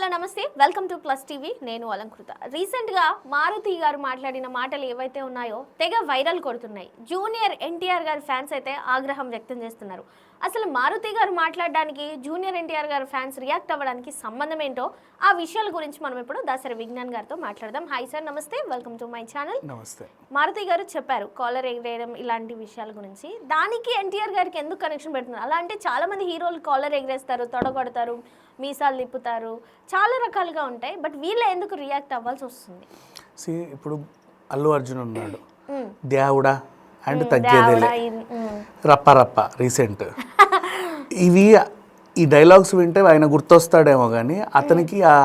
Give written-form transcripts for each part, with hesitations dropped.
Hello నమస్తే welcome to plus TV నేను అలంకృత. రీసెంట్గా మారుతి గారు మాట్లాడిన మాటలు ఏవైతే ఉన్నాయో తెగ వైరల్ కొడుతున్నాయి. జూనియర్ ఎన్టీఆర్ గారి ఫ్యాన్స్ అయితే ఆగ్రహం వ్యక్తం చేస్తున్నారు. అసలు మారుతి గారు మాట్లాడడానికి జూనియర్ ఎన్టీఆర్ గారి ఫ్యాన్స్ రియాక్ట్ అవ్వడానికి సంబంధం ఏంటో ఆ విషయాల గురించి మనం ఇప్పుడు దాసరి విజ్ఞాన్ గారితో మాట్లాడదాం. హాయ్ సార్, నమస్తే, వెల్కమ్ టు మై ఛానల్. నమస్తే. మారుతి గారు చెప్పారు కాలర్ ఎగరేయడం ఇలాంటి విషయాల గురించి. దానికి ఎన్టీఆర్ గారికి ఎందుకు కనెక్షన్ పెడుతున్నారు? అలా అంటే చాలా మంది హీరోలు కాలర్ ఎగరేస్తారు, తొడగొడతారు, మీసాలు తిప్పుతారు, చాలా రకాలుగా ఉంటాయి. బట్ వీళ్ళు ఎందుకు రియాక్ట్ అవ్వాల్సి వస్తుంది? ఇప్పుడు అల్లు అర్జున్ ఉన్నాడు, దేవుడా అండ్ తగ్గేదేలే, రప్ప రప్ప రీసెంట్ ఇవి ఈ డైలాగ్స్ వింటే ఆయన గుర్తొస్తాడేమో కానీ అతనికి ఆ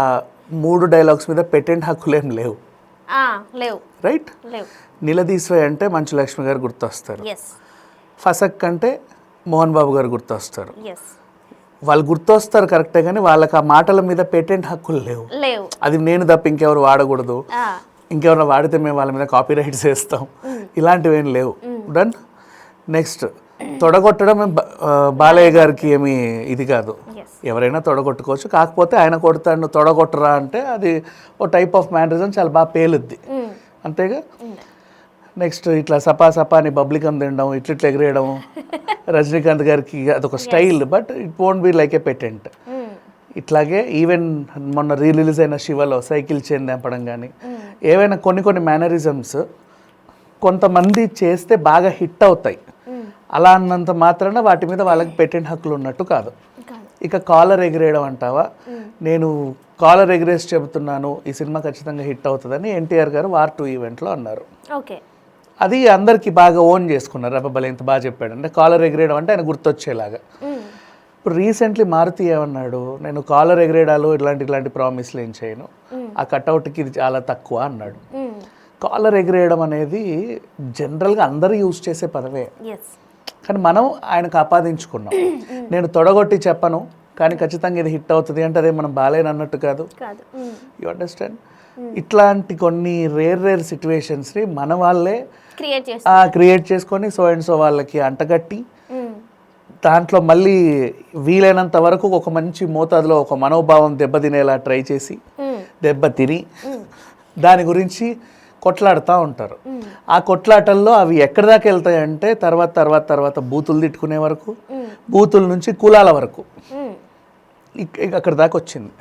3 డైలాగ్స్ మీద పెటెంట్ హక్కులేం లేవు. రైట్? నిలదీశ్వయ్ అంటే మంచు లక్ష్మి గారు గుర్తొస్తారు, ఫసక్ అంటే మోహన్ బాబు గారు గుర్తొస్తారు. వాళ్ళు గుర్తొస్తారు కరెక్టే, కానీ వాళ్ళకి ఆ మాటల మీద పేటెంట్ హక్కులు లేవు. అది నేను తప్ప ఇంకెవరు వాడకూడదు, ఇంకెవరైనా వాడితే మేము వాళ్ళ మీద కాపీ రైట్స్ వేస్తాం, ఇలాంటివి ఏం లేవు. డన్. నెక్స్ట్, తొడగొట్టడం బాలయ్య గారికి ఏమి ఇది కాదు, ఎవరైనా తొడగొట్టుకోవచ్చు. కాకపోతే ఆయన కొడతాడు తొడగొట్టరా అంటే అది ఓ టైప్ ఆఫ్ మ్యానరిజం, చాలా బాగా పేలుద్ది, అంతేగా. నెక్స్ట్, ఇట్లా సపా సపా అని పబ్లికం తినడం, ఇట్లా ఎగరేయడం రజనీకాంత్ గారికి అదొక style, but it won't be like A patent. ఇట్లాగే ఈవెన్ మొన్న రిలీజ్ అయిన శివలో సైకిల్ చైన్ తెంపడం కానీ ఏవైనా కొన్ని మేనరిజమ్స్ కొంతమంది చేస్తే బాగా హిట్ అవుతాయి. అలా అన్నంత మాత్రాన వాటి మీద వాళ్ళకి పెటెంట్ హక్కులు ఉన్నట్టు కాదు. ఇక కాలర్ ఎగిరేయడం అంటావా, నేను కాలర్ ఎగిరేసి చెబుతున్నాను ఈ సినిమా ఖచ్చితంగా హిట్ అవుతుందని ఎన్టీఆర్ గారు వార్ 2 ఈవెంట్లో అన్నారు. అది అందరికీ బాగా ఓన్ చేసుకున్నారు. రబ్బలు ఎంత బాగా చెప్పాడు అంటే కాలర్ ఎగిరేయడం అంటే ఆయన గుర్తొచ్చేలాగా. ఇప్పుడు రీసెంట్లీ మారుతి ఏమన్నాడు, నేను కాలర్ ఎగిరేయడాలు ఇలాంటి ప్రామిస్లు ఏం చేయను, ఆ కట్అవుట్కి ఇది చాలా తక్కువ అన్నాడు. కాలర్ ఎగిరేయడం అనేది జనరల్గా అందరూ యూజ్ చేసే పదవే, కానీ మనం ఆయనకు ఆపాదించుకున్నాం. నేను తొడగొట్టి చెప్పను కానీ ఖచ్చితంగా ఇది హిట్ అవుతుంది అంటే అదే మనం బాలేని అన్నట్టు కాదు. You understand? ఇట్లాంటి కొన్ని రేర్ సిచ్యువేషన్స్ని మన వాళ్ళే క్రియేట్ చేసుకొని సో అండ్ సో వాళ్ళకి అంటగట్టి దాంట్లో మళ్ళీ వీలైనంత వరకు ఒక మంచి మోతాదులో ఒక మనోభావం దెబ్బతినేలా ట్రై చేసి దెబ్బతిని దాని గురించి కొట్లాడుతూ ఉంటారు. ఆ కొట్లాటల్లో అవి ఎక్కడి దాకా వెళ్తాయంటే తర్వాత బూతులు తిట్టుకునే వరకు, బూతుల నుంచి కులాల వరకు అక్కడ దాకా వచ్చింది.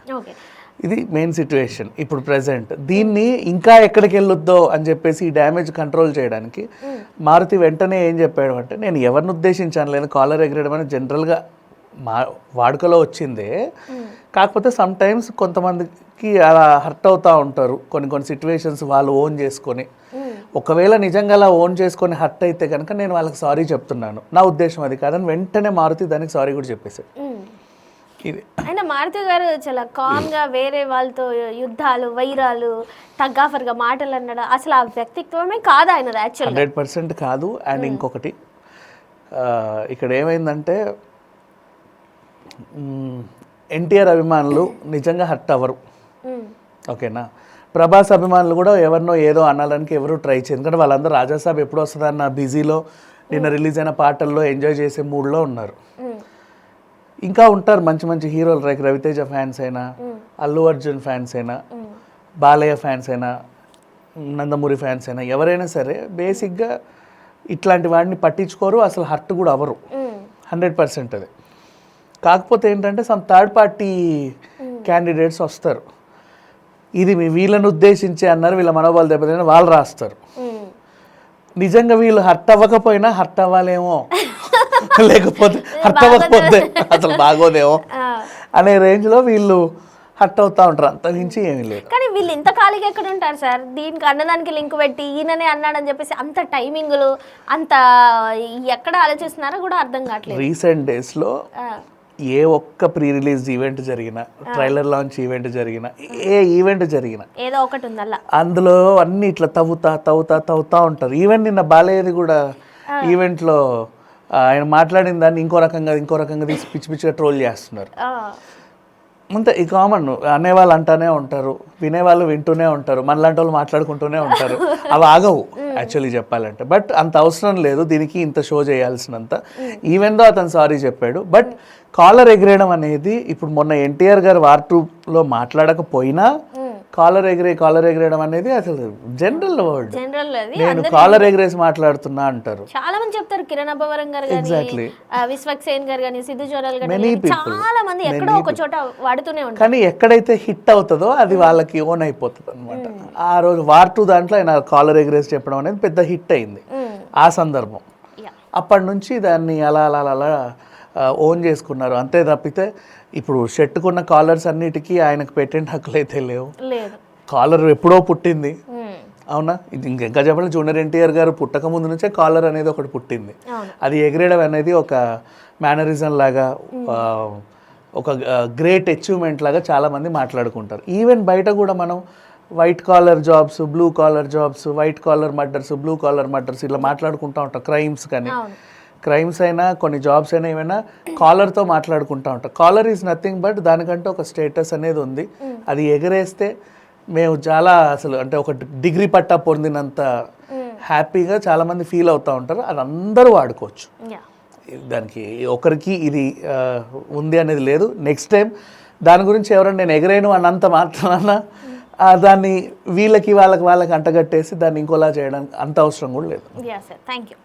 ఇది మెయిన్ సిచ్యువేషన్ ఇప్పుడు ప్రెసెంట్. దీన్ని ఇంకా ఎక్కడికి వెళ్ళొద్దో అని చెప్పేసి ఈ డ్యామేజ్ కంట్రోల్ చేయడానికి మారుతి వెంటనే ఏం చెప్పాడు అంటే, నేను ఎవరిని ఉద్దేశించాను లేదు, కాలర్ ఎగరేయడం అనేది జనరల్గా వాడుకలో వచ్చిందే, కాకపోతే సమ్ టైమ్స్ కొంతమందికి అలా హర్ట్ అవుతూ ఉంటారు కొన్ని సిచ్యువేషన్స్ వాళ్ళు ఓన్ చేసుకొని. ఒకవేళ నిజంగా అలా ఓన్ చేసుకొని హర్ట్ అయితే కనుక నేను వాళ్ళకి సారీ చెప్తున్నాను, నా ఉద్దేశం అది కాదని వెంటనే మారుతి దానికి సారీ కూడా చెప్పేశాడు. అయినా మారుతి గారు చాలా కామ్గా వేరే వాళ్ళతో యుద్ధాలు, వైరాలు, టగ్గాఫర్గా మాటలు అన్నాడు. అసలు ఆ వ్యక్తిత్వమే కాదు ఆయన, 100% కాదు. అండ్ ఇంకొకటి ఇక్కడ ఏమైందంటే ఎన్టీఆర్ అభిమానులు నిజంగా హర్ట్ అవ్వరు, ఓకేనా. ప్రభాస్ అభిమానులు కూడా ఎవరినో ఏదో అనాలని ఎవరు ట్రై చేయరు, ఎందుకంటే వాళ్ళందరూ రాజాసాబ్ ఎప్పుడు వస్తుందన్న బిజీలో, నిన్న రిలీజ్ అయిన పాటల్లో ఎంజాయ్ చేసే మూడ్లో ఉన్నారు. ఇంకా ఉంటారు మంచి హీరోలు, లైక్ రవితేజ ఫ్యాన్స్ అయినా, అల్లు అర్జున్ ఫ్యాన్స్ అయినా, బాలయ్య ఫ్యాన్స్ అయినా, నందమూరి ఫ్యాన్స్ అయినా, ఎవరైనా సరే బేసిక్గా ఇట్లాంటి వాడిని పట్టించుకోరు, అసలు హర్ట్ కూడా అవ్వరు. 100% అది. కాకపోతే ఏంటంటే సమ్ థర్డ్ పార్టీ క్యాండిడేట్స్ వస్తారు, ఇది వీళ్ళని ఉద్దేశించి అన్నారు, వీళ్ళ మనోబలం దెబ్బతిని వాళ్ళు రాస్తారు. నిజంగా వీళ్ళు హర్ట్ అవ్వకపోయినా హర్ట్ అవ్వాలేమో, లేకపోతే హర్ట్ అవ్వకపోతే అసలు బాగోదేమో అనే రేంజ్లో వీళ్ళు హర్ట్ అవుతూ ఉంటారు, అంత మించి ఏమీ లేదు. కానీ వీళ్ళు ఇంత ఖాళీగా ఎక్కడ ఉంటారు సార్? దీనికి అన్నదానికి లింక్ పెట్టి ఈయననే అన్నాడని చెప్పేసి అంత టైమింగ్లు అంత ఎక్కడ ఆలోచిస్తున్నారో కూడా అర్థం కావట్లేదు. రీసెంట్ డేస్లో ఏ ఒక్క ప్రీ రిలీజ్ ఈవెంట్ జరిగినా, ట్రైలర్ లాంచ్ ఈవెంట్ జరిగినా, ఏ ఈవెంట్ జరిగినా ఏదో ఒకటి ఉంది అందులో అన్ని ఇట్లా తవ్వుతా ఉంటారు. ఈవెన్ నిన్న బాలయ్యది కూడా ఈవెంట్లో ఆయన మాట్లాడిన దాన్ని ఇంకో రకంగా తీసి పిచ్చిగా ట్రోల్ చేస్తున్నారు. అంతే ఈ కామన్, అనేవాళ్ళు అంటానే ఉంటారు, వినేవాళ్ళు వింటూనే ఉంటారు, మనలాంటి వాళ్ళు మాట్లాడుకుంటూనే ఉంటారు, అవి ఆగవు యాక్చువల్లీ చెప్పాలంటే. బట్ అంత అవసరం లేదు దీనికి ఇంత షో చేయాల్సినంత. ఈవెన్ దో అతను సారీ చెప్పాడు, బట్ కాలర్ ఎగిరేయడం అనేది ఇప్పుడు మొన్న ఎన్టీఆర్ గారు వార్ 2లో మాట్లాడకపోయినా కాలర్ ఎగిరేయడం అనేది అసలు జనరల్ వర్డ్. జనరల్ నేను కాలర్ ఎగిరేసి మాట్లాడుతున్నా అంటారు. చాలా మంది చెప్తారు, కిరణ్ అబ్బవరం గారు కానీ, Exactly. విశ్వక్సేన్ గారు కానీ, సిద్ధు జోరాల్ గారు Many కానీ, people. చాలా మంది ఎక్కడో ఒక చోట వాడుతూనే ఉంటారు. కానీ ఎక్కడైతే హిట్ అవుతుందో అది వాళ్ళకి ఓన్ అయిపోతుంది అనమాట. ఆ రోజు వార్ 2 దాంట్లో ఆయన కాలర్ ఎగిరేసి చెప్పడం అనేది పెద్ద హిట్ అయింది ఆ సందర్భం. అప్పటి నుంచి దాన్ని అలా అలా అలా ఓన్ చేసుకున్నారు అంతే తప్పితే ఇప్పుడు షర్టుకున్న కాలర్స్ అన్నిటికీ ఆయనకు పేటెంట్ హక్కులు అయితే లేవు. కాలర్ ఎప్పుడో పుట్టింది, అవునా? ఇది ఇంకా చెప్పాలి, జూనియర్ ఎన్టీఆర్ గారు పుట్టక ముందు నుంచే కాలర్ అనేది ఒకటి పుట్టింది. అది ఎగిరేయడం అనేది ఒక మేనరిజం లాగా, ఒక గ్రేట్ అచీవ్మెంట్ లాగా చాలామంది మాట్లాడుకుంటారు. ఈవెన్ బయట కూడా మనం white collar jobs, blue collar jobs, white collar murders, blue collar murders ఇలా మాట్లాడుకుంటూ ఉంటాం. క్రైమ్స్ కానీ, క్రైమ్స్ అయినా కొన్ని జాబ్స్ అయినా ఏమైనా కాలర్తో మాట్లాడుకుంటూ ఉంటాం. కాలర్ ఈజ్ నథింగ్ బట్ దానికంటే ఒక స్టేటస్ అనేది ఉంది. అది ఎగరేస్తే మేము చాలా అసలు అంటే ఒక డిగ్రీ పట్టా పొందినంత హ్యాపీగా చాలామంది ఫీల్ అవుతూ ఉంటారు. అది అందరూ వాడుకోవచ్చు, దానికి ఒకరికి ఇది ఉంది అనేది లేదు. నెక్స్ట్ టైం దాని గురించి ఎవరైనా నేను ఎగరేను అన్నంత మాత్రాన దాన్ని వీళ్ళకి వాళ్ళకి అంటగట్టేసి దాన్ని ఇంకోలా చేయడానికి అంత అవసరం కూడా లేదు. Thank you.